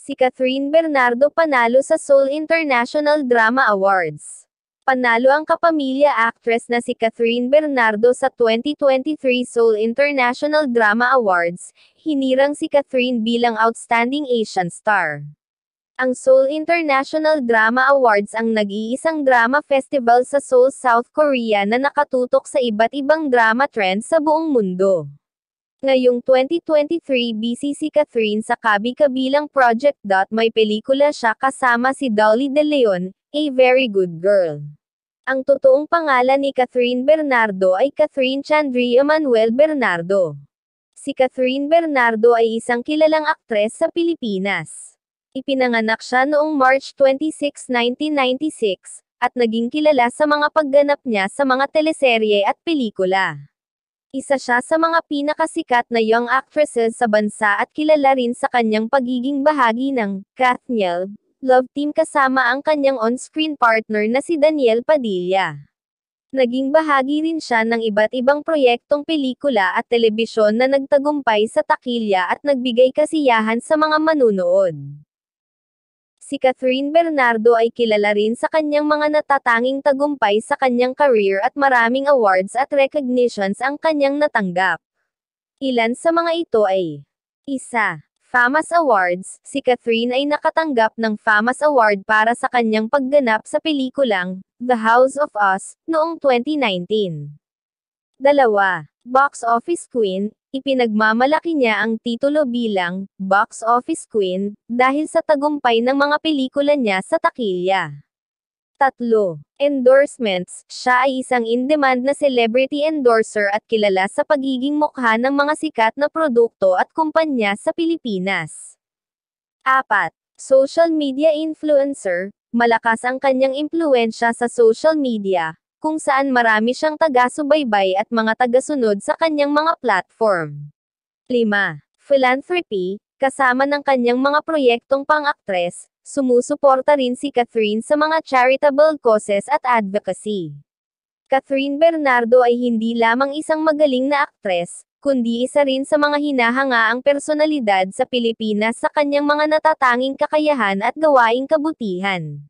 Si Catherine Bernardo panalo sa Seoul International Drama Awards. Panalo ang kapamilya actress na si Catherine Bernardo sa 2023 Seoul International Drama Awards, hinirang si Catherine bilang Outstanding Asian Star. Ang Seoul International Drama Awards ang nag-iisang drama festival sa Seoul, South Korea na nakatutok sa iba't ibang drama trends sa buong mundo. Ngayong 2023 busy si Catherine sa kabi-kabilang project. May pelikula siya kasama si Dolly De Leon, A Very Good Girl. Ang totoong pangalan ni Catherine Bernardo ay Catherine Chandria Manuel Bernardo. Si Catherine Bernardo ay isang kilalang aktres sa Pilipinas. Ipinanganak siya noong March 26, 1996, at naging kilala sa mga pagganap niya sa mga teleserye at pelikula. Isa siya sa mga pinakasikat na young actresses sa bansa at kilala rin sa kanyang pagiging bahagi ng Kathniel Love Team kasama ang kanyang on-screen partner na si Daniel Padilla. Naging bahagi rin siya ng iba't ibang proyektong pelikula at telebisyon na nagtagumpay sa takilya at nagbigay kasiyahan sa mga manunood. Si Catherine Bernardo ay kilala rin sa kanyang mga natatanging tagumpay sa kanyang career at maraming awards at recognitions ang kanyang natanggap. Ilan sa mga ito ay: 1. FAMAS Awards. Si Catherine ay nakatanggap ng FAMAS Award para sa kanyang pagganap sa pelikulang The House of Us noong 2019. 2. Box Office Queen. Ipinagmamalaki niya ang titulo bilang Box Office Queen dahil sa tagumpay ng mga pelikula niya sa takilya. 3. Endorsements. Siya ay isang in-demand na celebrity endorser at kilala sa pagiging mukha ng mga sikat na produkto at kumpanya sa Pilipinas. 4. Social media influencer. Malakas ang kanyang impluwensya sa social media, kung saan marami siyang taga-subaybay at mga tagasunod sa kanyang mga platform. 5. Philanthropy. Kasama ng kanyang mga proyektong pang-aktres, sumusuporta rin si Catherine sa mga charitable causes at advocacy. Catherine Bernardo ay hindi lamang isang magaling na aktres, kundi isa rin sa mga hinahangaang personalidad sa Pilipinas sa kanyang mga natatanging kakayahan at gawaing kabutihan.